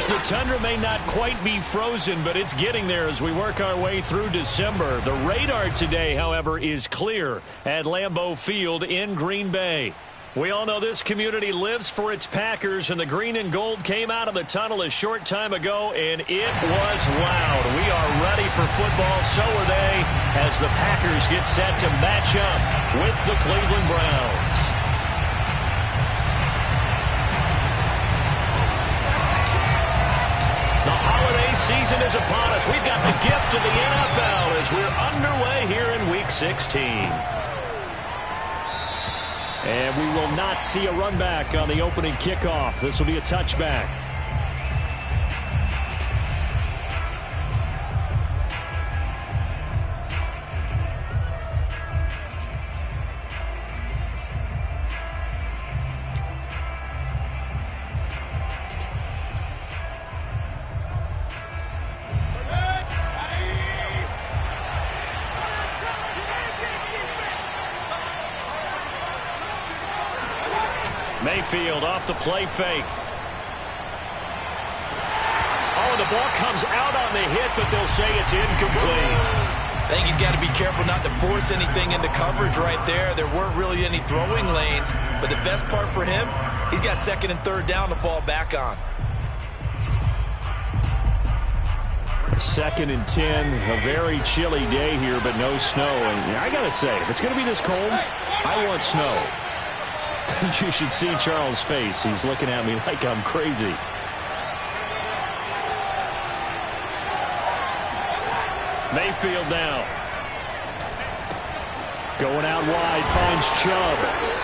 The tundra may not quite be frozen, but it's getting there as we work our way through December. The radar today, however, is clear at Lambeau Field in Green Bay. We all know this community lives for its Packers, and the green and gold came out of the tunnel a short time ago, and it was loud. We are ready for football, so are they, as the Packers get set to match up with the Cleveland Browns. The holiday season is upon us. We've got the gift of the NFL as we're underway here in Week 16. And we will not see a run back on the opening kickoff. This will be a touchback. Mayfield off the play fake. Oh, the ball comes out on the hit, but they'll say it's incomplete. I think he's got to be careful not to force anything into coverage right there. There weren't really any throwing lanes, but the best part for him, he's got second and third down to fall back on. 2nd and 10, a very chilly day here, but no snow. And I got to say, if it's going to be this cold, I want snow. You should see Charles' face. He's looking at me like I'm crazy. Mayfield now. Going out wide, finds Chubb.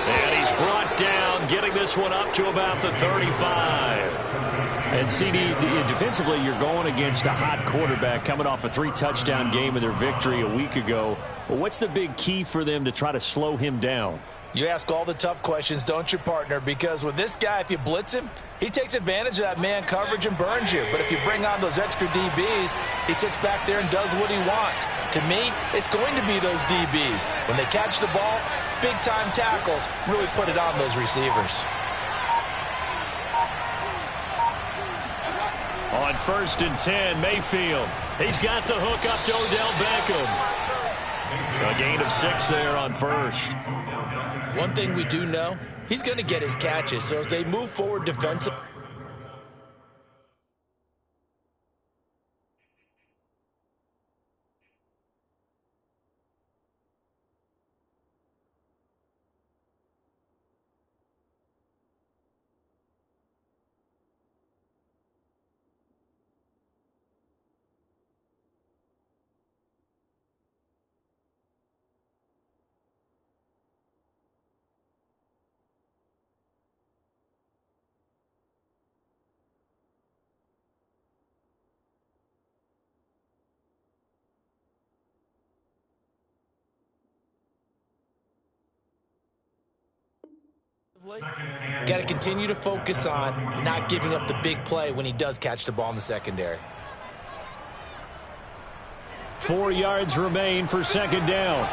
And he's brought down, getting this one up to about the 35. And CD, defensively, you're going against a hot quarterback coming off a 3-touchdown game in their victory a week ago. Well, what's the big key for them to try to slow him down? You ask all the tough questions, don't you, partner? Because with this guy, if you blitz him, he takes advantage of that man coverage and burns you. But if you bring on those extra DBs, he sits back there and does what he wants. To me, it's going to be those DBs. When they catch the ball, big-time tackles really put it on those receivers. On 1st and 10, Mayfield. He's got the hook up to Odell Beckham. A gain of 6 there on 1st. One thing we do know, he's going to get his catches. So as they move forward defensively, got to continue to focus on not giving up the big play when he does catch the ball in the secondary. 4 yards remain for 2nd down.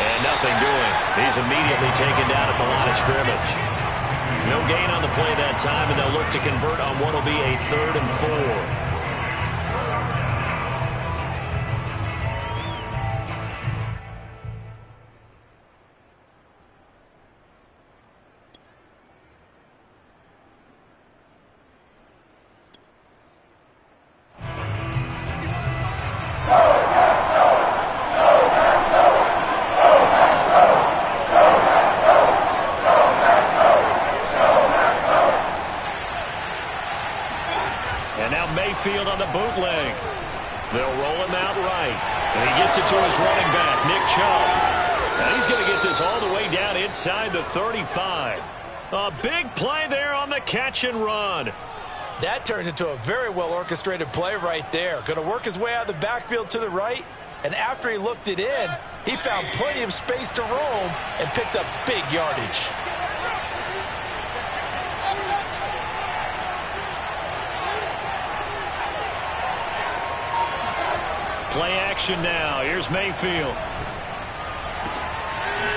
And nothing doing. He's immediately taken down at the line of scrimmage. No gain on the play that time, and they'll look to convert on what will be a 3rd and 4. Mayfield on the bootleg. They'll roll him out right. And he gets it to his running back, Nick Chubb. And he's going to get this all the way down inside the 35. A big play there on the catch and run. That turns into a very well-orchestrated play right there. Going to work his way out of the backfield to the right. And after he looked it in, he found plenty of space to roam and picked up big yardage. Play action now. Here's Mayfield.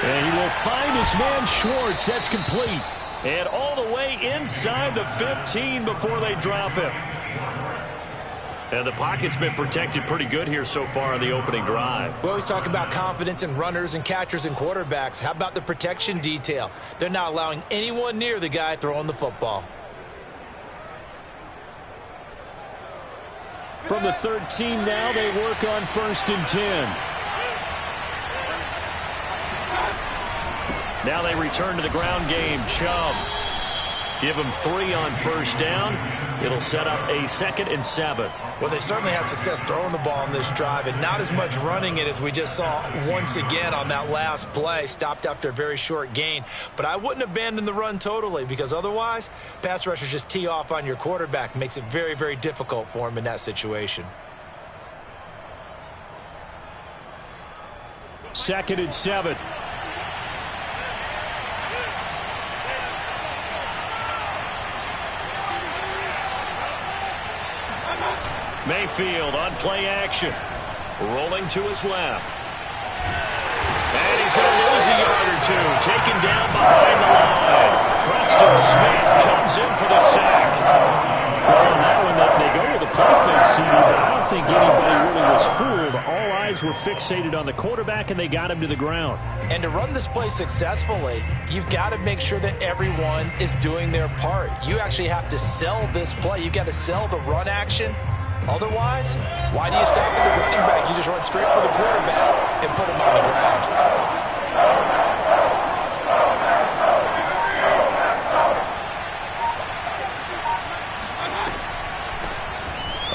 And he will find his man Schwartz. That's complete. And all the way inside the 15 before they drop him. And the pocket's been protected pretty good here so far on the opening drive. We always talk about confidence in runners and catchers and quarterbacks. How about the protection detail? They're not allowing anyone near the guy throwing the football. From the 13 now, they work on 1st and 10. Now they return to the ground game. Chubb. Give him 3 on 1st down. It'll set up a 2nd and 7. Well, they certainly had success throwing the ball on this drive and not as much running it as we just saw once again on that last play. Stopped after a very short gain. But I wouldn't abandon the run totally because otherwise, pass rushers just tee off on your quarterback. Makes it very, very difficult for him in that situation. 2nd and 7. Mayfield on play action. Rolling to his left. And he's going to lose a yard or two. Taken down behind the line. Preston Smith comes in for the sack. Well, on that one, they go with the play fake, CD, but I don't think anybody really was fooled. All eyes were fixated on the quarterback, and they got him to the ground. And to run this play successfully, you've got to make sure that everyone is doing their part. You actually have to sell this play. You've got to sell the run action. Otherwise, why do you stop at the running back? You just run straight for the quarterback and put him on the ground.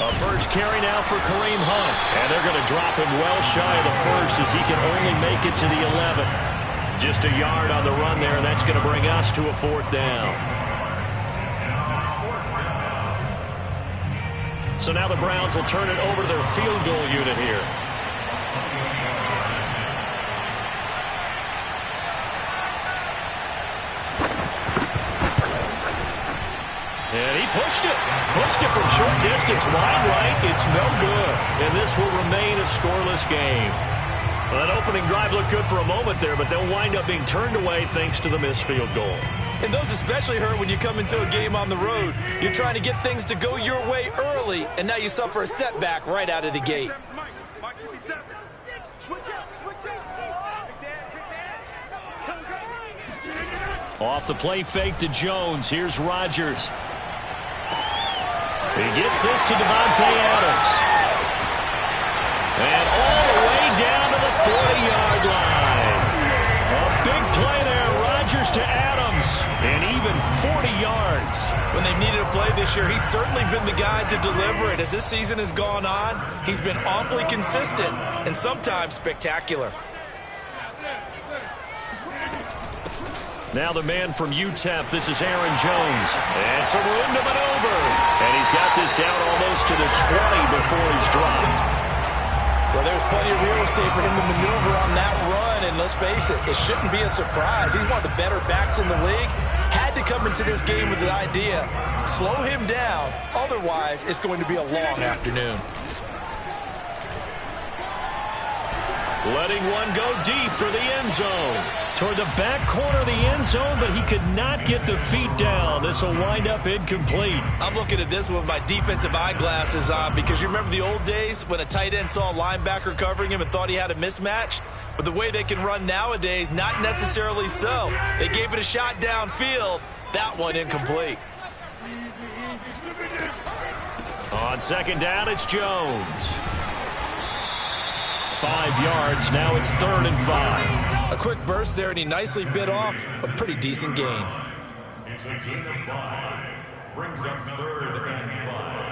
A first carry now for Kareem Hunt. And they're going to drop him well shy of the 1st as he can only make it to the 11. Just a yard on the run there, and that's going to bring us to a 4th down. So now the Browns will turn it over to their field goal unit here. And he pushed it. Pushed it from short distance. Wide right. It's no good. And this will remain a scoreless game. Well, that opening drive looked good for a moment there, but they'll wind up being turned away thanks to the missed field goal. And those especially hurt when you come into a game on the road. You're trying to get things to go your way early, and now you suffer a setback right out of the gate. Off the play fake to Jones. Here's Rodgers. He gets this to Devontae Adams. And all the way down to the 40-yard line. A big play there. Rodgers to Adams. And even 40 yards. When they've needed a play this year, he's certainly been the guy to deliver it. As this season has gone on, he's been awfully consistent and sometimes spectacular. Now the man from UTEP, this is Aaron Jones. And some room to maneuver. And he's got this down almost to the 20 before he's dropped. Well, there's plenty of real estate for him to maneuver on that run. And let's face it, it shouldn't be a surprise. He's one of the better backs in the league. Had to come into this game with the idea, slow him down. Otherwise, it's going to be a long afternoon. Letting one go deep for the end zone. Toward the back corner of the end zone, but he could not get the feet down. This will wind up incomplete. I'm looking at this with my defensive eyeglasses on because you remember the old days when a tight end saw a linebacker covering him and thought he had a mismatch? But the way they can run nowadays, not necessarily so. They gave it a shot downfield. That one incomplete. On 2nd down, it's Jones. 5 yards. Now it's 3rd and 5. A quick burst there, and he nicely bit off a pretty decent gain. It's a gain of 5. Brings up 3rd and 5.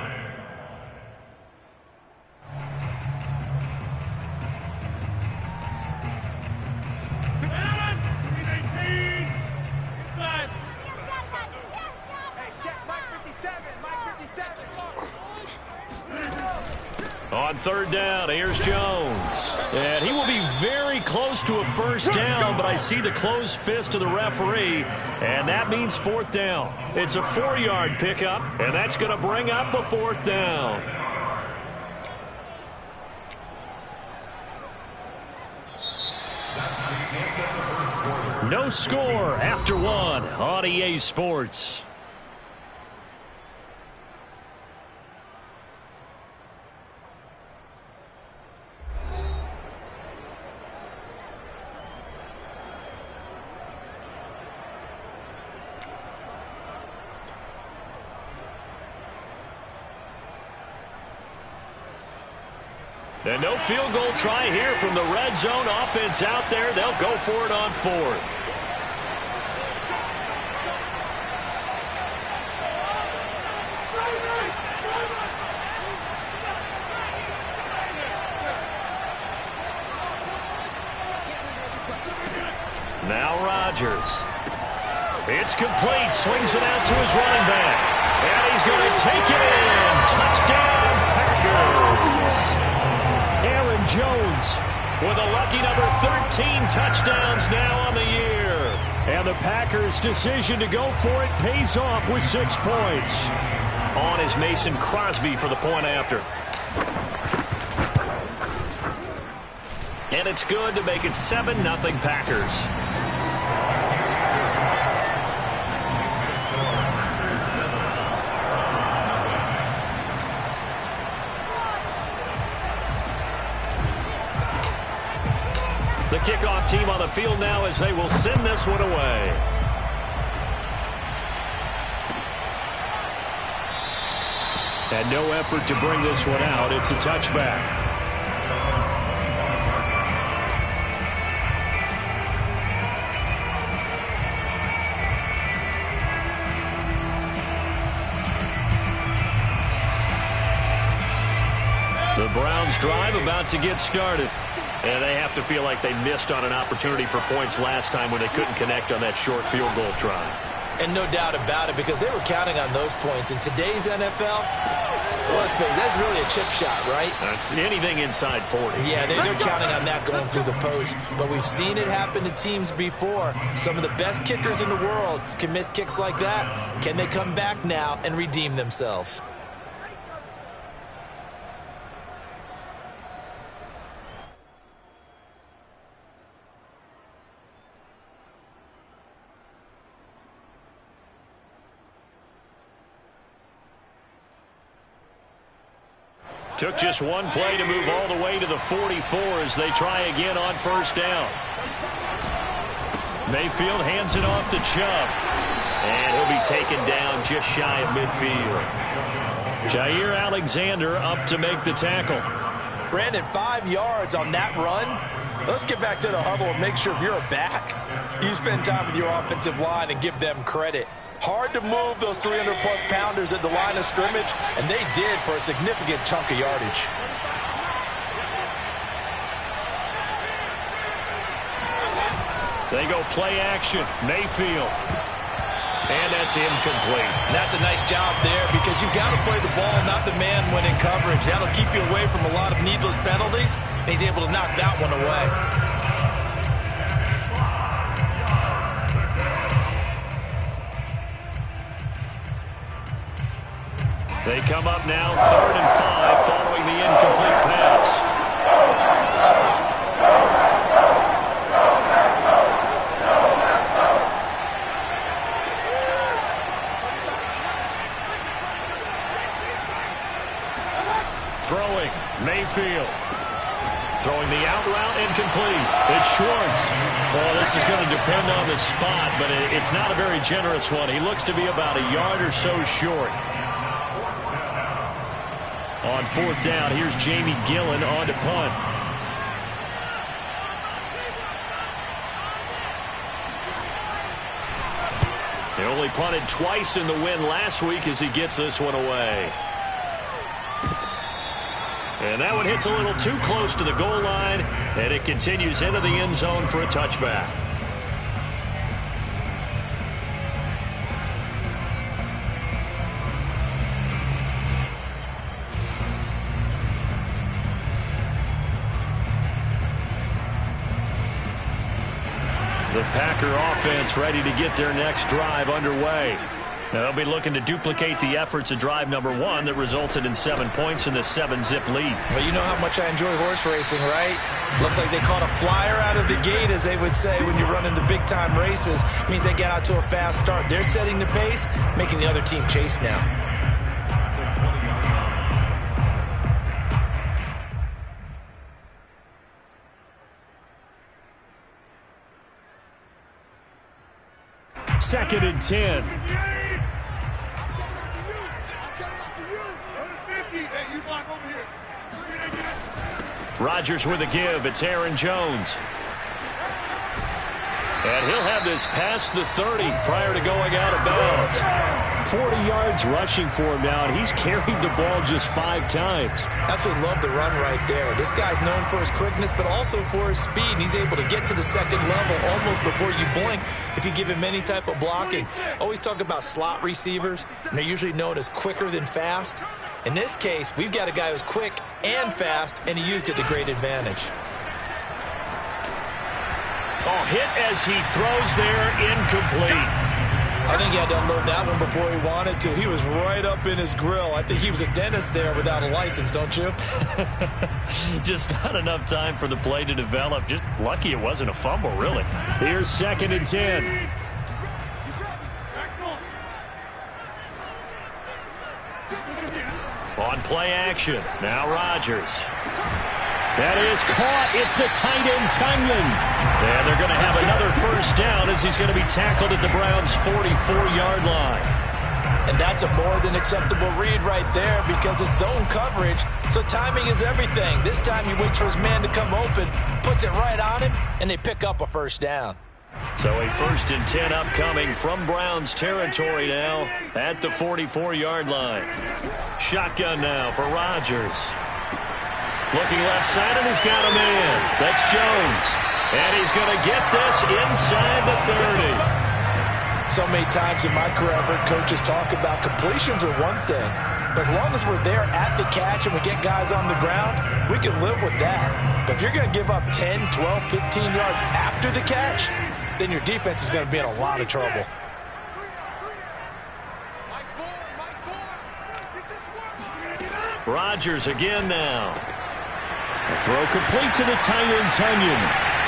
On 3rd down, here's Jones. And he will be very close to a 1st down, but I see the closed fist of the referee, and that means 4th down. It's a 4-yard pickup, and that's going to bring up a 4th down. No score after one on EA Sports. And no field goal try here from the red zone. Offense out there. They'll go for it on fourth. Now Rodgers. It's complete. Swings it out to his running back. And he's going to take it in. Touchdown, Packers. Aaron Jones with a lucky number 13 touchdowns now on the year. And the Packers' decision to go for it pays off with 6 points. On is Mason Crosby for the point after. And it's good to make it 7-0 Packers. The kickoff team on the field now as they will send this one away. And no effort to bring this one out. It's a touchback. The Browns drive about to get started. And they have to feel like they missed on an opportunity for points last time when they couldn't connect on that short field goal try. And no doubt about it, because they were counting on those points. In today's NFL, let's face it, that's really a chip shot, right? That's anything inside 40. Yeah, they're counting on that going through the post. But we've seen it happen to teams before. Some of the best kickers in the world can miss kicks like that. Can they come back now and redeem themselves? Took just one play to move all the way to the 44 as they try again on first down. Mayfield hands it off to Chubb. And he'll be taken down just shy of midfield. Jair Alexander up to make the tackle. Brandon, 5 yards on that run. Let's get back to the huddle and make sure if you're a back, you spend time with your offensive line and give them credit. Hard to move those 300-plus pounders at the line of scrimmage, and they did for a significant chunk of yardage. They go play action. Mayfield. And that's incomplete. That's a nice job there because you've got to play the ball, not the man when in coverage. That'll keep you away from a lot of needless penalties, and he's able to knock that one away. They come up now 3rd and 5 following the incomplete pass. Throwing, Mayfield. Throwing the out route incomplete. It's Schwartz. Well, this is going to depend on the spot, but it's not a very generous one. He looks to be about a yard or so short. On 4th down, here's Jamie Gillen on to punt. He only punted twice in the win last week as he gets this one away. And that one hits a little too close to the goal line, and it continues into the end zone for a touchback. The Packer offense ready to get their next drive underway. They'll be looking to duplicate the efforts of drive number 1 that resulted in 7 points in the 7-zip lead. Well, you know how much I enjoy horse racing, right? Looks like they caught a flyer out of the gate, as they would say when you're running the big-time races. It means they get out to a fast start. They're setting the pace, making the other team chase now. Second and 10. Rodgers with a give. It's Aaron Jones. And he'll have this past the 30 prior to going out of bounds. 40 yards rushing for him now, and he's carried the ball just 5 times. Absolutely love the run right there. This guy's known for his quickness, but also for his speed. And he's able to get to the second level almost before you blink if you give him any type of blocking. Always talk about slot receivers, and they're usually known as quicker than fast. In this case, we've got a guy who's quick and fast, and he used it to great advantage. Oh, hit as he throws there, incomplete. I think he had to unload that one before he wanted to. He was right up in his grill. I think he was a dentist there without a license, don't you? Just not enough time for the play to develop. Just lucky it wasn't a fumble, really. Here's second and 10. On play action. Now Rodgers. That is caught. It's the tight end, Tunyon. And they're going to have another first down as he's going to be tackled at the Browns' 44-yard line. And that's a more than acceptable read right there because it's zone coverage, so timing is everything. This time he waits for his man to come open, puts it right on him, and they pick up a first down. So a first and 10 upcoming from Browns territory now at the 44-yard line. Shotgun now for Rodgers. Looking left side, and he's got a man. That's Jones. And he's going to get this inside the 30. So many times in my career, I've heard coaches talk about completions are one thing. But as long as we're there at the catch and we get guys on the ground, we can live with that. But if you're going to give up 10, 12, 15 yards after the catch, then your defense is going to be in a lot of trouble. Rodgers again now. A throw complete to the tight end, Tunyon.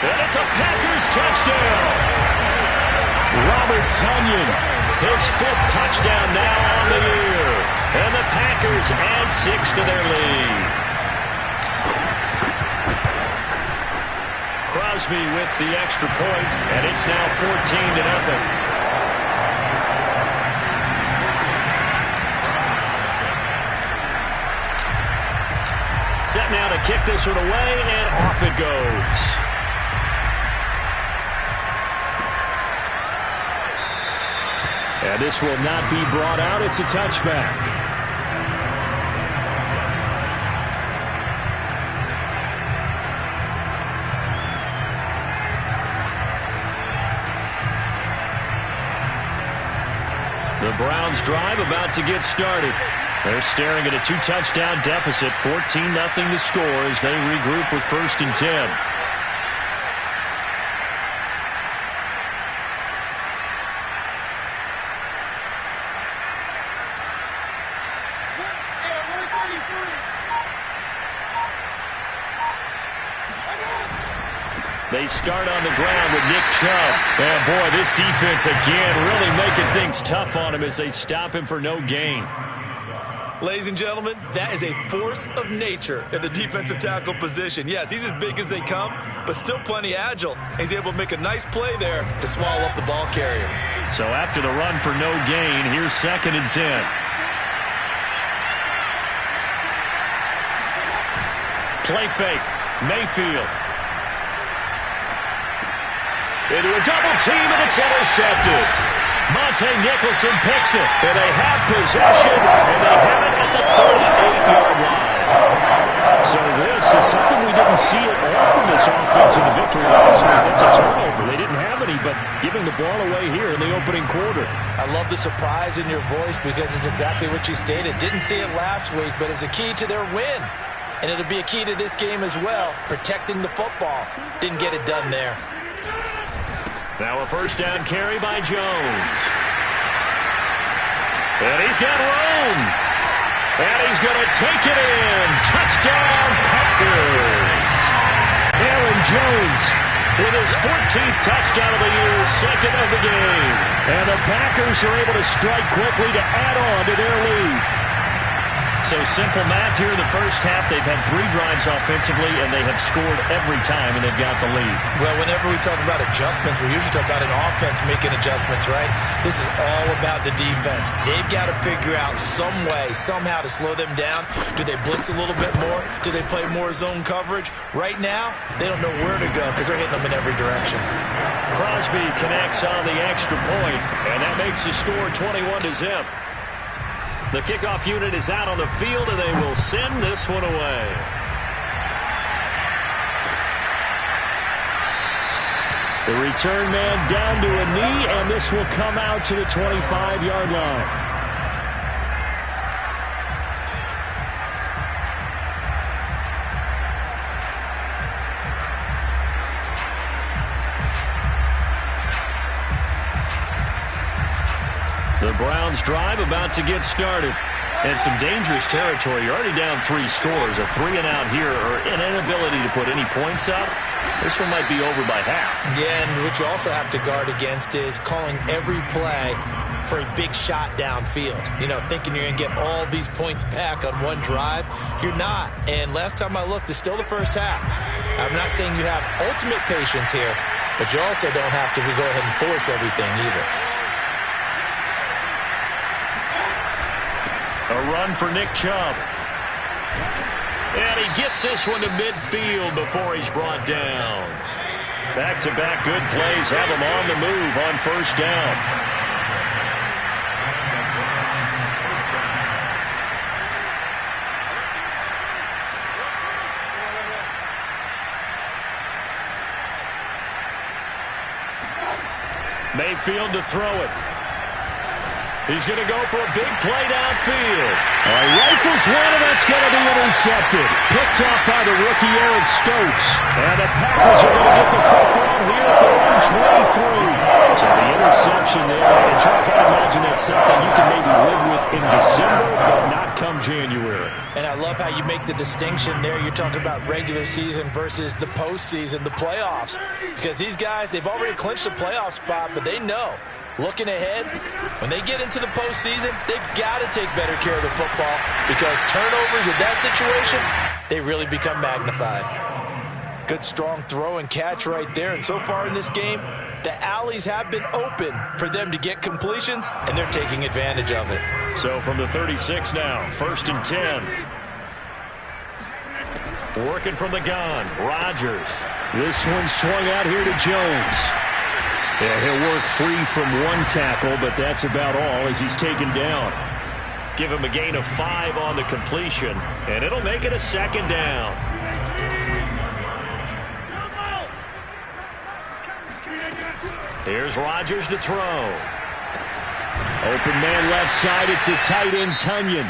And it's a Packers touchdown. Robert Tunyon, his 5th touchdown now on the year. And the Packers add 6 to their lead. Crosby with the extra point, and it's now 14-0. Set now to kick this one away, and off it goes. And this will not be brought out. It's a touchback. The Browns drive about to get started. They're staring at a 2-touchdown deficit, 14-0 to score as they regroup with first and 10. They start on the ground with Nick Chubb. And boy, this defense again really making things tough on him as they stop him for no gain. Ladies and gentlemen, that is a force of nature at the defensive tackle position. Yes, he's as big as they come, but still plenty agile. He's able to make a nice play there to swallow up the ball carrier. So after the run for no gain, here's second and 10. Play fake. Mayfield. Into a double team, and it's intercepted. Monte Nicholson picks it, and they have possession, and they have it at the 38-yard line. So this is something we didn't see at all from this offense in the victory last week. It's a turnover. They didn't have any, but giving the ball away here in the opening quarter. I love the surprise in your voice because it's exactly what you stated. Didn't see it last week, but it's a key to their win. And it'll be a key to this game as well, protecting the football. Didn't get it done there. Now a first down carry by Jones. And he's got room. And he's going to take it in. Touchdown, Packers. Aaron Jones with his 14th touchdown of the year, second of the game. And the Packers are able to strike quickly to add on to their lead. So simple math here in the first half. They've had 3 drives offensively, and they have scored every time, and they've got the lead. Well, whenever we talk about adjustments, we usually talk about an offense making adjustments, right? This is all about the defense. They've got to figure out some way, somehow to slow them down. Do they blitz a little bit more? Do they play more zone coverage? Right now, they don't know where to go because they're hitting them in every direction. Crosby connects on the extra point, and that makes the score 21-0. The kickoff unit is out on the field, and they will send this one away. The return man down to a knee, and this will come out to the 25-yard line. The Browns drive about to get started. And some dangerous territory. You're already down 3 scores. A 3-and-out here or an inability to put any points up. This one might be over by half. Yeah, and what you also have to guard against is calling every play for a big shot downfield. You know, thinking you're going to get all these points back on one drive. You're not. And last time I looked, it's still the first half. I'm not saying you have ultimate patience here, but you also don't have to go ahead and force everything either. A run for Nick Chubb. And he gets this one to midfield before he's brought down. Back-to-back good plays have him on the move on first down. Mayfield to throw it. He's going to go for a big play downfield. Rifles one, and that's going to be intercepted. Picked off by the rookie Eric Stokes. And the Packers are going to get the football here at their own 23. So the interception there. And Charles, I imagine that's something you can maybe live with in December, but not come January. And I love how you make the distinction there. You're talking about regular season versus the postseason, the playoffs. Because these guys, they've already clinched a playoff spot, but they know. Looking ahead, when they get into the postseason, they've got to take better care of the football because turnovers in that situation, they really become magnified. Good strong throw and catch right there. And so far in this game, the alleys have been open for them to get completions, and they're taking advantage of it. So from the 36 now, 1st and 10. Working from the gun, Rodgers. This one swung out here to Jones. Yeah, he'll work free from one tackle, but that's about all as he's taken down. Give him a gain of 5 on the completion, and it'll make it a 2nd down. Here's Rodgers to throw. Open man left side, it's a tight end, Tunyon.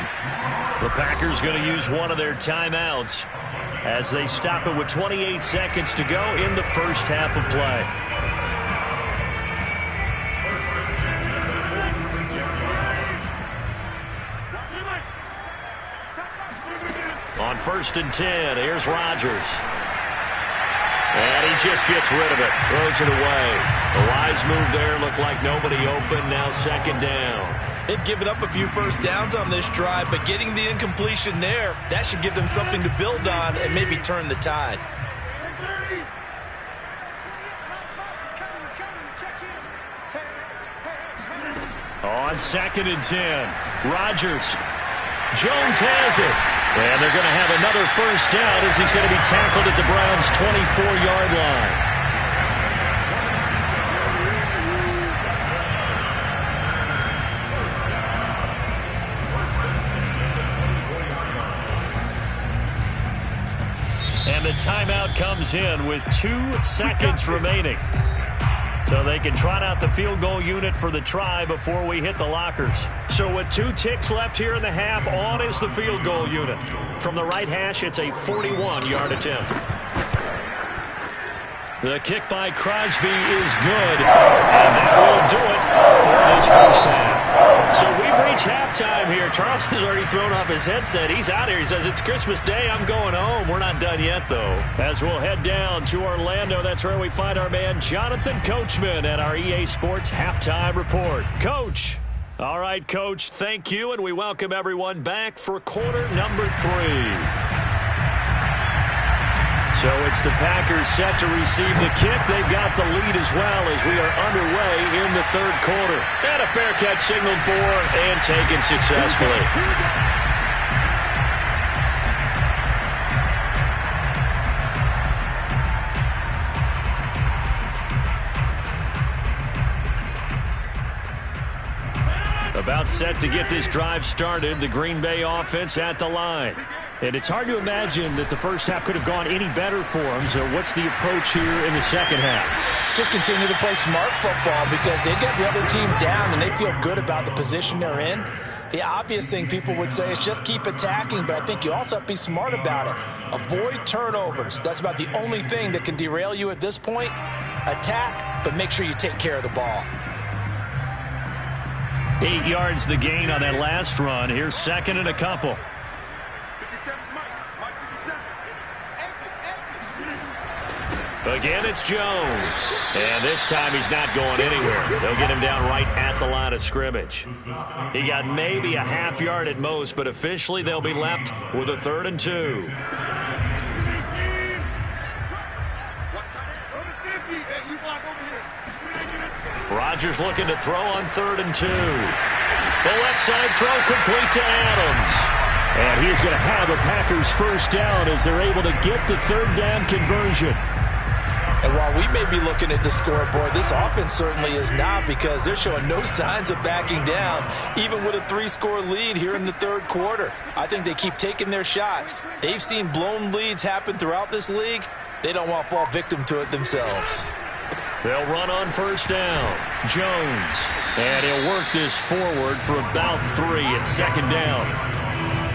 The Packers going to use one of their timeouts as they stop it with 28 seconds to go in the first half of play. On 1st and 10, here's Rodgers. And he just gets rid of it, throws it away. The wise move there, looked like nobody open, now 2nd down. They've given up a few first downs on this drive, but getting the incompletion there, that should give them something to build on and maybe turn the tide. On 2nd and 10, Rodgers. Jones has it. And they're going to have another first down as he's going to be tackled at the Browns' 24-yard line. And the timeout comes in with 2 seconds remaining. So they can trot out the field goal unit for the try before we hit the lockers. So with 2 ticks left here in the half, on is the field goal unit. From the right hash, it's a 41-yard attempt. The kick by Crosby is good, and that will do it for this first half. So we've reached halftime here. Charles has already thrown off his headset. He's out here. He says, it's Christmas Day. I'm going home. We're not done yet, though. As we'll head down to Orlando, that's where we find our man Jonathan Coachman at our EA Sports Halftime Report. Coach. All right, Coach, thank you, and we welcome everyone back for quarter number 3. So it's the Packers set to receive the kick. They've got the lead as well as we are underway in the third quarter. And a fair catch signaled for and taken successfully. About set to get this drive started, the Green Bay offense at the line. And it's hard to imagine that the first half could have gone any better for them. So what's the approach here in the second half? Just continue to play smart football because they got the other team down and they feel good about the position they're in. The obvious thing people would say is just keep attacking, but I think you also have to be smart about it. Avoid turnovers. That's about the only thing that can derail you at this point. Attack, but make sure you take care of the ball. 8 yards the gain on that last run. Here's second and a couple. Again, it's Jones. And this time he's not going anywhere. They'll get him down right at the line of scrimmage. He got maybe a half yard at most, but officially they'll be left with a 3rd and 2. Rodgers looking to throw on 3rd and 2. The left side throw complete to Adams. And he's going to have a Packers first down as they're able to get the 3rd down conversion. And while we may be looking at the scoreboard, this offense certainly is not because they're showing no signs of backing down, even with a 3-score lead here in the third quarter. I think they keep taking their shots. They've seen blown leads happen throughout this league. They don't want to fall victim to it themselves. They'll run on first down. Jones. And he'll work this forward for about 3 at second down.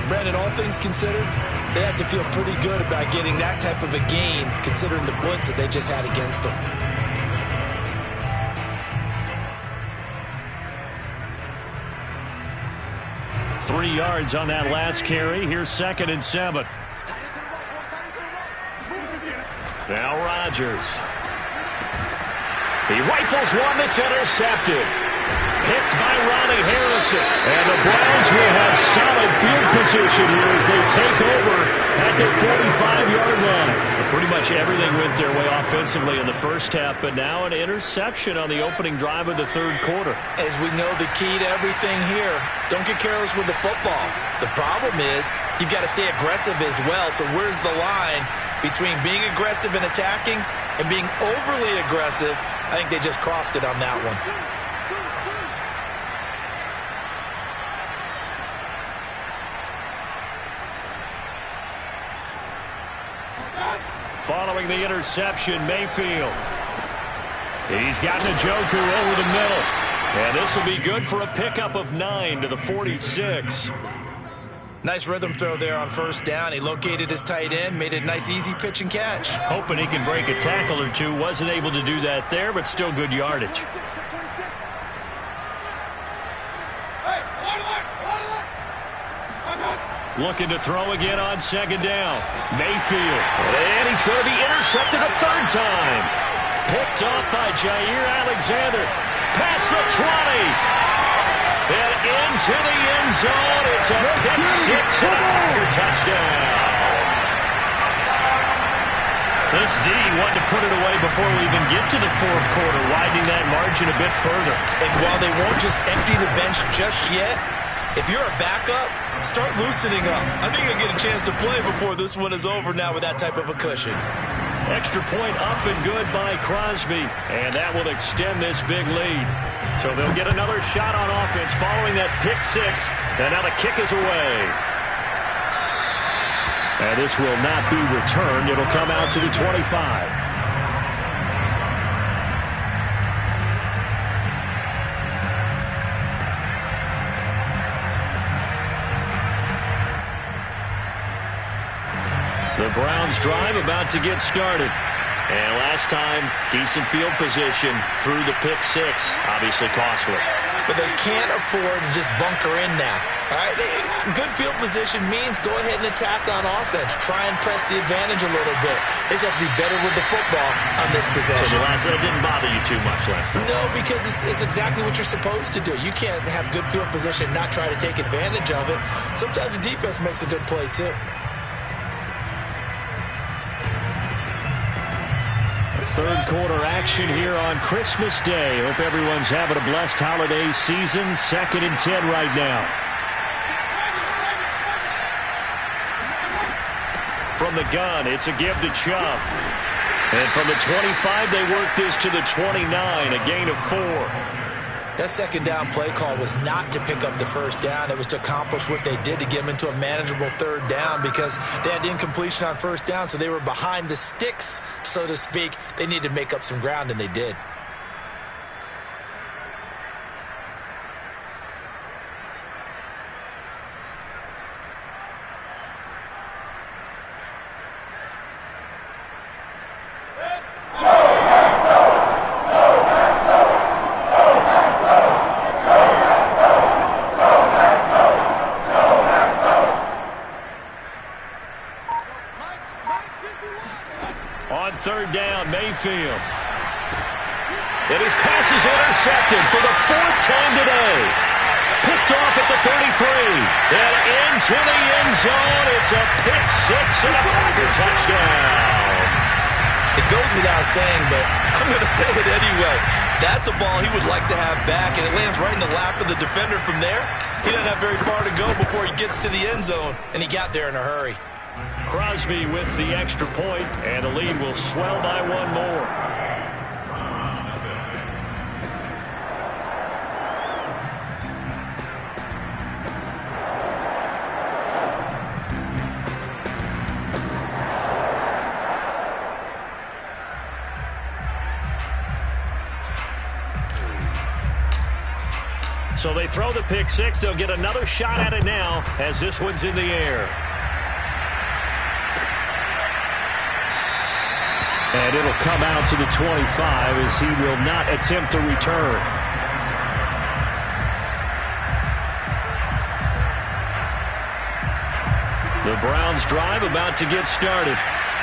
Brandon, all things considered, they have to feel pretty good about getting that type of a gain, considering the blitz that they just had against them. Three yards on that last carry. Here's 2nd and 7. Now Rodgers. He rifles one that's intercepted. Picked by Ronnie Harrison. And the Browns will have solid field position here as they take over at their 45-yard line. Pretty much everything went their way offensively in the first half, but now an interception on the opening drive of the third quarter. As we know, the key to everything here, don't get careless with the football. The problem is you've got to stay aggressive as well. So where's the line between being aggressive and attacking and being overly aggressive? I think they just crossed it on that one. Following the interception, Mayfield. He's got Njoku over the middle. And this will be good for a pickup of 9 to the 46. Nice rhythm throw there on first down. He located his tight end, made it a nice easy pitch and catch. Hoping he can break a tackle or two. Wasn't able to do that there, but still good yardage. Looking to throw again on second down. Mayfield. And he's going to be intercepted a third time. Picked off by Jair Alexander. Past the 20. And into the end zone. It's a pick six and a Packer touchdown. This D wanted to put it away before we even get to the fourth quarter, widening that margin a bit further. And while they won't just empty the bench just yet, if you're a backup, start loosening up. I think you'll get a chance to play before this one is over now with that type of a cushion. Extra point up and good by Crosby. And that will extend this big lead. So they'll get another shot on offense following that pick six. And now the kick is away. And this will not be returned. It'll come out to the 25. The Browns drive about to get started. And last time, decent field position through the pick six. Obviously costly. But they can't afford to just bunker in now. All right, good field position means go ahead and attack on offense. Try and press the advantage a little bit. They just have to be better with the football on this possession. So the last one didn't bother you too much last time? No, because it's exactly what you're supposed to do. You can't have good field position and not try to take advantage of it. Sometimes the defense makes a good play, too. Third quarter action here on Christmas Day. Hope everyone's having a blessed holiday season. 2nd and 10 right now. From the gun, it's a give to Chubb. And from the 25, they work this to the 29, a gain of 4. That second down play call was not to pick up the first down. It was to accomplish what they did to get them into a manageable third down because they had incompletion on first down, so they were behind the sticks, so to speak. They needed to make up some ground, and they did. Third down, Mayfield. And his pass is intercepted for the 4th time today. Picked off at the 33. And into the end zone. It's a pick six and a Packer touchdown. It goes without saying, but I'm going to say it anyway. That's a ball he would like to have back, and it lands right in the lap of the defender from there. He doesn't have very far to go before he gets to the end zone, and he got there in a hurry. Crosby with the extra point, and the lead will swell by one more. So they throw the pick six. They'll get another shot at it now as this one's in the air. And it'll come out to the 25 as he will not attempt to return. The Browns drive about to get started.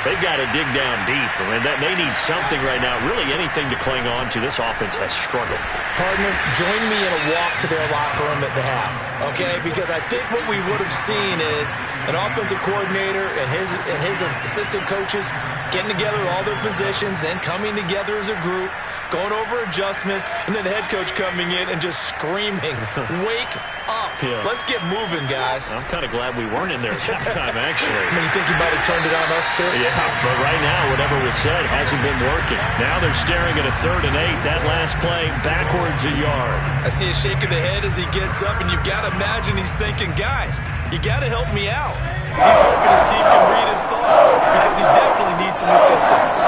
They've got to dig down deep. I mean, they need something right now, really anything to cling on to. This offense has struggled. Partner, join me in a walk to their locker room at the half, okay? Because I think what we would have seen is an offensive coordinator and his assistant coaches getting together with all their positions, then coming together as a group, going over adjustments, and then the head coach coming in and just screaming, wake up. Yeah. Let's get moving, guys. I'm kind of glad we weren't in there at halftime, actually. I mean, you think you might have turned it on us, too? Yeah, but right now, whatever was said hasn't been working. Now they're staring at a 3rd and 8. That last play, backwards a yard. I see a shake of the head as he gets up, and you've got to imagine he's thinking, guys, you got to help me out. He's hoping his team can read his thoughts because he definitely needs some assistance.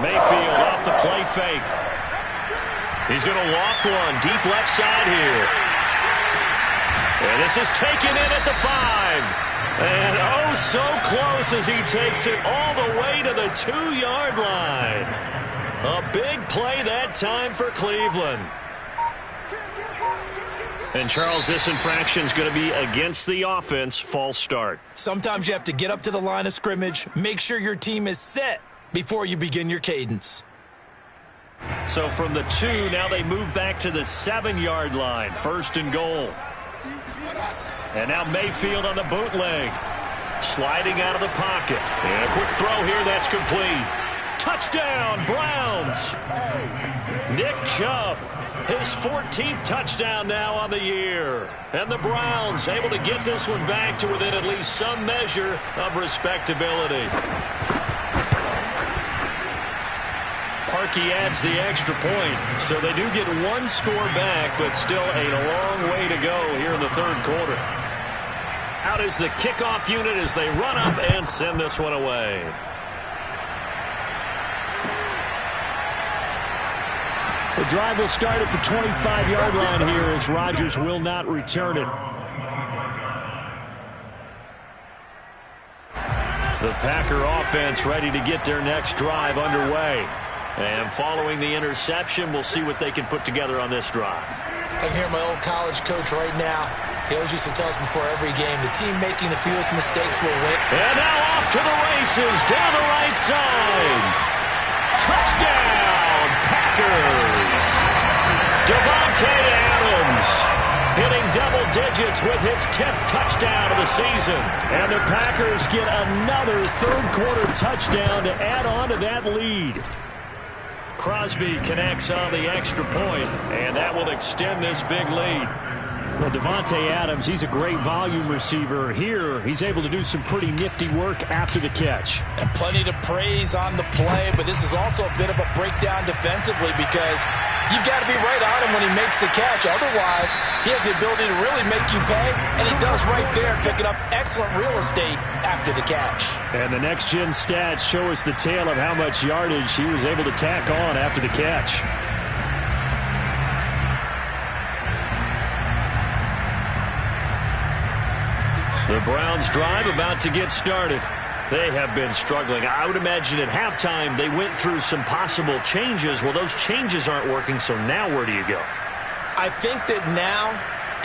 Mayfield off the play fake. He's going to loft one deep left side here. And this is taken in at the 5. And oh, so close as he takes it all the way to the 2-yard line. A big play that time for Cleveland. And, Charles, this infraction is going to be against the offense. False start. Sometimes you have to get up to the line of scrimmage, make sure your team is set before you begin your cadence. So from the 2, now they move back to the 7-yard line. 1st and goal. And now Mayfield on the bootleg. Sliding out of the pocket. And a quick throw here that's complete. Touchdown, Browns. Nick Chubb, his 14th touchdown now on the year. And the Browns able to get this one back to within at least some measure of respectability. Parkey adds the extra point, so they do get one score back, but still a long way to go here in the 3rd quarter. Out is the kickoff unit as they run up and send this one away. The drive will start at the 25-yard line here as Rodgers will not return it. The Packer offense ready to get their next drive underway. And following the interception, we'll see what they can put together on this drive. I'm hearing my old college coach right now. He always used to tell us before every game, the team making the fewest mistakes will win. And now off to the races, down the right side. Touchdown, Packers! Davante Adams hitting double digits with his 10th touchdown of the season. And the Packers get another third-quarter touchdown to add on to that lead. Crosby connects on the extra point, and that will extend this big lead. Well, Davante Adams, he's a great volume receiver. Here, he's able to do some pretty nifty work after the catch. And plenty to praise on the play, but this is also a bit of a breakdown defensively because you've got to be right on him when he makes the catch. Otherwise, he has the ability to really make you pay, and he does right there, picking up excellent real estate after the catch. And the next-gen stats show us the tale of how much yardage he was able to tack on after the catch. The Browns drive about to get started. They have been struggling. I would imagine at halftime they went through some possible changes. Well, those changes aren't working, so now where do you go? I think that now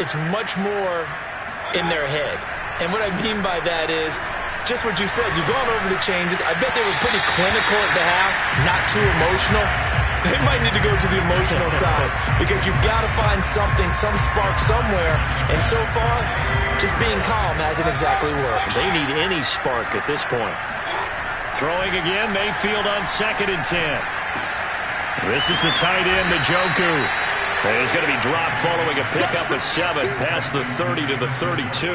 it's much more in their head. And what I mean by that is just what you said. You've gone over the changes. I bet they were pretty clinical at the half, not too emotional. They might need to go to the emotional side because you've got to find something, some spark somewhere. And so far, just being calm hasn't exactly worked. They need any spark at this point. Throwing again, Mayfield on 2nd and 10. This is the tight end, Njoku. He's going to be dropped following a pickup of 7 past the 30 to the 32.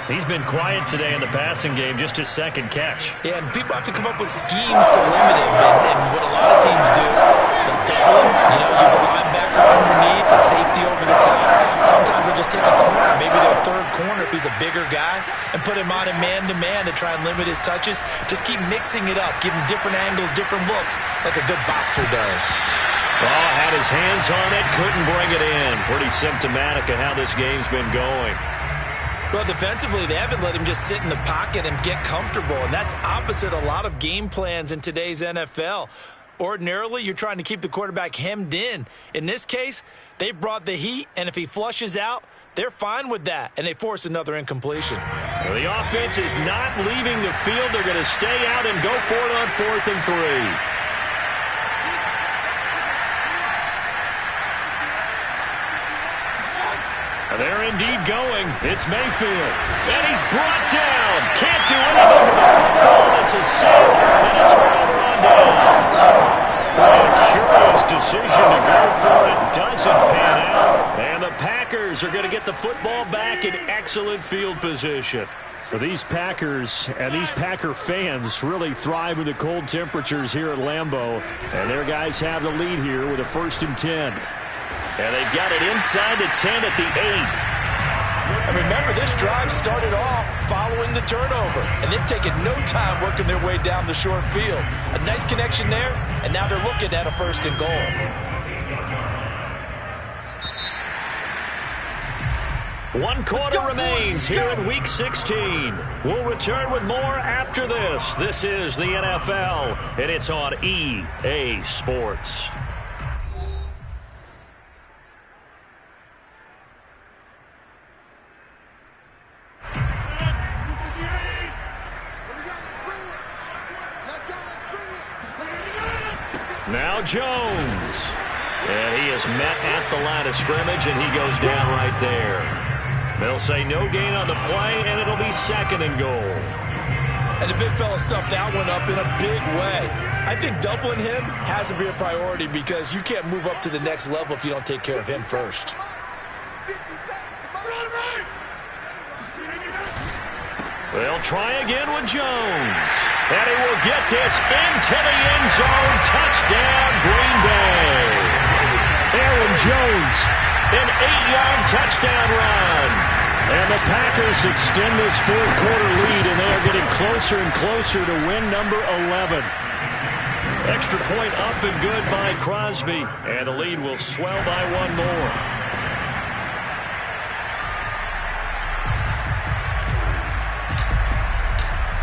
He's been quiet today in the passing game, just his 2nd catch. Yeah, and people have to come up with schemes to limit him. And what a lot of teams do, they'll double him, use a linebacker underneath, a safety over the top. Sometimes they'll just take a corner, maybe their 3rd corner if he's a bigger guy, and put him on him man-to-man to try and limit his touches. Just keep mixing it up, give him different angles, different looks, like a good boxer does. Oh, had his hands on it, couldn't bring it in. Pretty symptomatic of how this game's been going. Well, defensively, they haven't let him just sit in the pocket and get comfortable, and that's opposite a lot of game plans in today's NFL. Ordinarily, you're trying to keep the quarterback hemmed in. In this case, they brought the heat, and if he flushes out, they're fine with that, and they force another incompletion. Well, the offense is not leaving the field. They're going to stay out and go for it on 4th and 3. They're indeed going. It's Mayfield. And he's brought down. Can't do anything with the football. It's a sack and a turnover on downs. A curious decision to go for it. Doesn't pan out. And the Packers are going to get the football back in excellent field position. For these Packers and these Packer fans really thrive in the cold temperatures here at Lambeau. And their guys have the lead here with a 1st and 10. And they've got it inside the 10 at the 8. And remember, this drive started off following the turnover. And they've taken no time working their way down the short field. A nice connection there, and now they're looking at a 1st and goal. One quarter remains here in Week 16. We'll return with more after this. This is the NFL, and it's on EA Sports. Now Jones. And he is met at the line of scrimmage, and he goes down right there. They'll say no gain on the play, and it'll be 2nd and goal. And the big fella stuffed that one up in a big way. I think doubling him has to be a priority because you can't move up to the next level if you don't take care of him first. They'll try again with Jones. And he will get this into the end zone. Touchdown, Green Bay. Aaron Jones. An 8-yard touchdown run. And the Packers extend this 4th-quarter lead, and they are getting closer and closer to win number 11. Extra point up and good by Crosby. And the lead will swell by 1 more.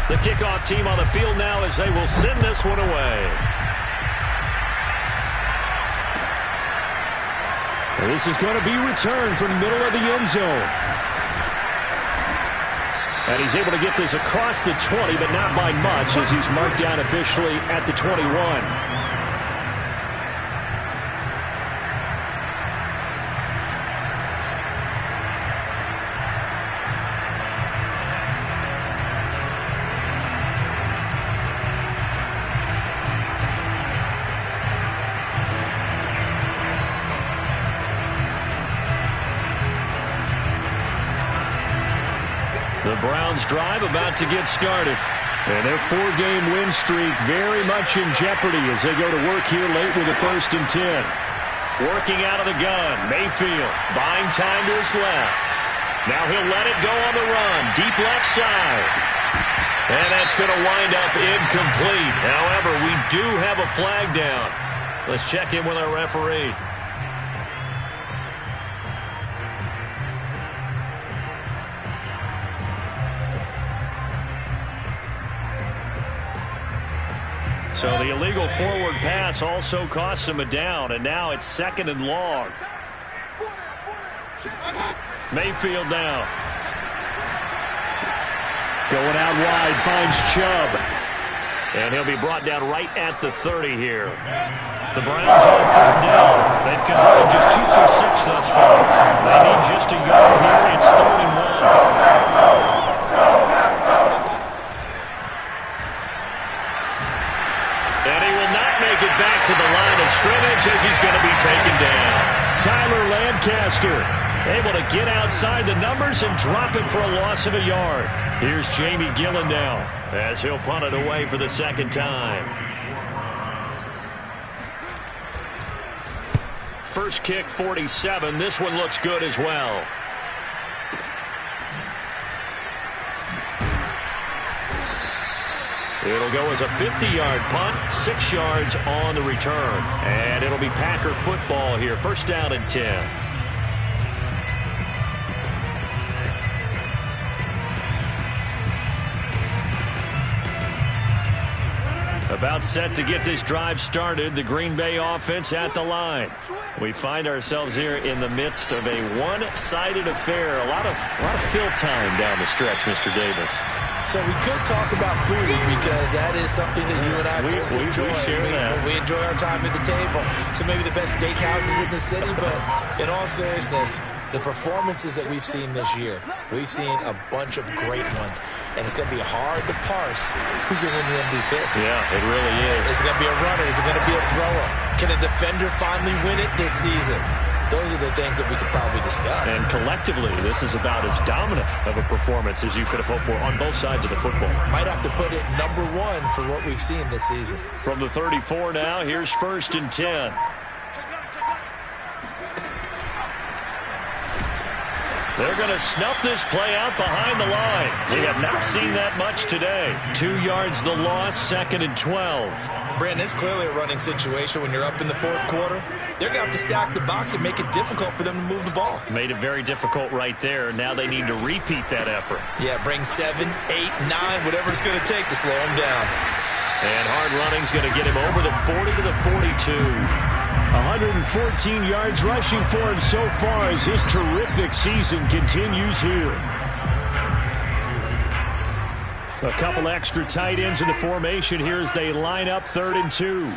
The kickoff team on the field now as they will send this one away. And this is going to be returned from the middle of the end zone. And he's able to get this across the 20, but not by much as he's marked down officially at the 21. The Browns drive about to get started. And their 4-game win streak very much in jeopardy as they go to work here late with a 1st and 10. Working out of the gun. Mayfield buying time to his left. Now he'll let it go on the run. Deep left side. And that's going to wind up incomplete. However, we do have a flag down. Let's check in with our referee. So the illegal forward pass also costs him a down, and now it's 2nd and long. Mayfield now. Going out wide, finds Chubb. And he'll be brought down right at the 30 here. The Browns on 3rd down. They've converted just 2 for 6 thus far. They need just a yard here. It's 3rd and 1. Make it back to the line of scrimmage as he's going to be taken down. Tyler Lancaster able to get outside the numbers and drop it for a loss of a yard. Here's Jamie Gillen now as he'll punt it away for the 2nd time. First kick 47. This one looks good as well. It'll go as a 50-yard punt, 6 yards on the return. And it'll be Packer football here. 1st down and 10. About set to get this drive started. The Green Bay offense at the line. We find ourselves here in the midst of a one-sided affair. A lot of fill time down the stretch, Mr. Davis. So we could talk about food because that is something that you and I enjoy. We enjoy our time at the table. So maybe the best steakhouses in the city, but in all seriousness, the performances that we've seen this year, we've seen a bunch of great ones. And it's going to be hard to parse who's going to win the MVP. Yeah, it really is. Is it going to be a runner? Is it going to be a thrower? Can a defender finally win it this season? Those are the things that we could probably discuss. And collectively, this is about as dominant of a performance as you could have hoped for on both sides of the football. Might have to put it #1 for what we've seen this season. From the 34 now, here's 1st and 10. They're going to snuff this play out behind the line. We have not seen that much today. 2 yards the loss, 2nd and 12. Brandon, it's clearly a running situation when you're up in the 4th quarter. They're going to have to stack the box and make it difficult for them to move the ball. Made it very difficult right there. Now they need to repeat that effort. Yeah, bring 7, 8, 9, whatever it's going to take to slow them down. And hard running's going to get him over the 40 to the 42. 114 yards rushing for him so far as his terrific season continues here. A couple extra tight ends in the formation here as they line up 3rd and 2.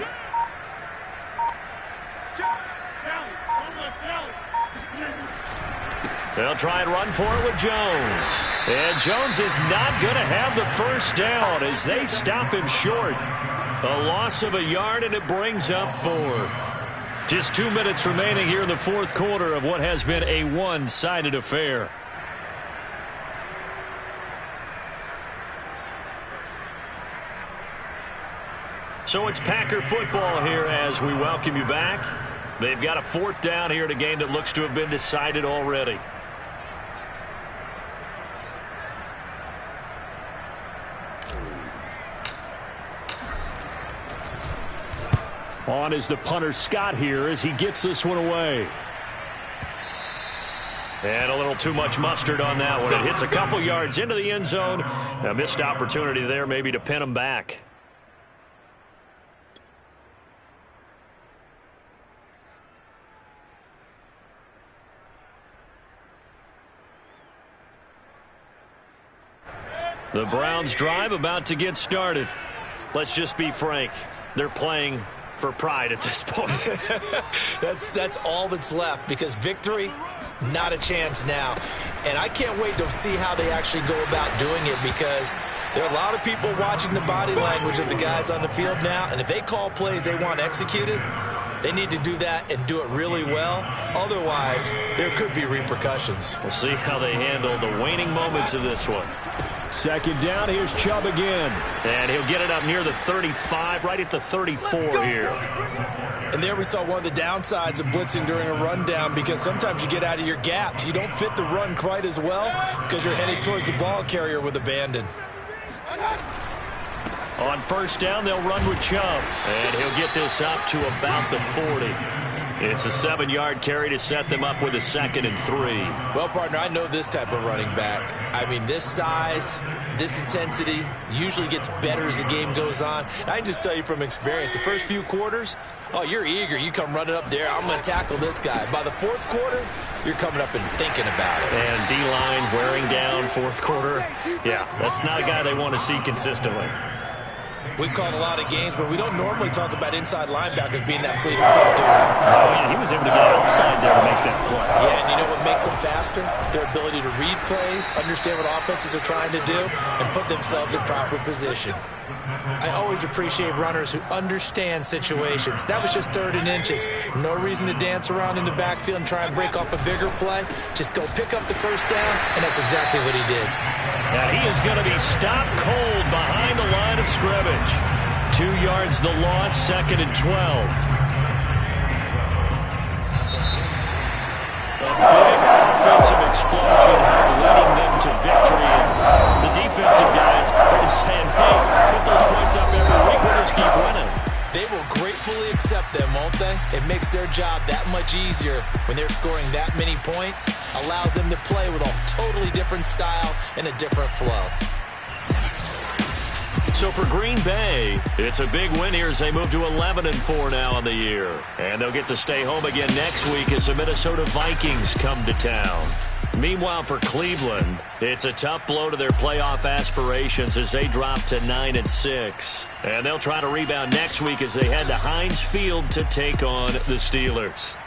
They'll try and run for it with Jones. And Jones is not going to have the 1st down as they stop him short. A loss of a yard, and it brings up 4th. Just 2 minutes remaining here in the 4th quarter of what has been a one-sided affair. So it's Packer football here as we welcome you back. They've got a 4th down here in a game that looks to have been decided already. On is the punter Scott here as he gets this one away. And a little too much mustard on that one. It hits a couple yards into the end zone. A missed opportunity there maybe to pin them back. The Browns drive about to get started. Let's just be frank. They're playing for pride at this point. That's all that's left, because victory, not a chance now. And I can't wait to see how they actually go about doing it, because there are a lot of people watching the body language of the guys on the field now, and if they call plays they want executed, they need to do that and do it really well. Otherwise, there could be repercussions. We'll see how they handle the waning moments of this one. Second down, here's Chubb again. And he'll get it up near the 35, right at the 34 here. And there we saw one of the downsides of blitzing during a rundown, because sometimes you get out of your gaps. You don't fit the run quite as well because you're headed towards the ball carrier with abandon. On first down, they'll run with Chubb. And he'll get this up to about the 40. It's a 7-yard carry to set them up with a 2nd and 3. Well, partner, I know this type of running back. I mean, this size, this intensity usually gets better as the game goes on. And I can just tell you from experience, the first few quarters, oh, you're eager. You come running up there, I'm going to tackle this guy. By the fourth quarter, you're coming up and thinking about it. And D-line wearing down fourth quarter. Yeah, that's not a guy they want to see consistently. We've called a lot of games, but we don't normally talk about inside linebackers being that fleet of foot, do we? Oh, yeah, he was able to get outside there to make that play. Yeah, and you know what makes them faster? Their ability to read plays, understand what offenses are trying to do, and put themselves in proper position. I always appreciate runners who understand situations. That was just 3rd and inches. No reason to dance around in the backfield and try and break off a bigger play. Just go pick up the first down, and that's exactly what he did. Now he is going to be stopped cold behind the line of scrimmage. 2 yards the loss, 2nd and 12. A big offensive explosion leading them to victory. And the defensive guys are just saying, hey, put those points up every week. We'll just keep running. They will gratefully accept them, won't they? It makes their job that much easier when they're scoring that many points. Allows them to play with a totally different style and a different flow. So for Green Bay, it's a big win here as they move to 11-4 now on the year. And they'll get to stay home again next week as the Minnesota Vikings come to town. Meanwhile, for Cleveland, it's a tough blow to their playoff aspirations as they drop to 9-6. And they'll try to rebound next week as they head to Heinz Field to take on the Steelers.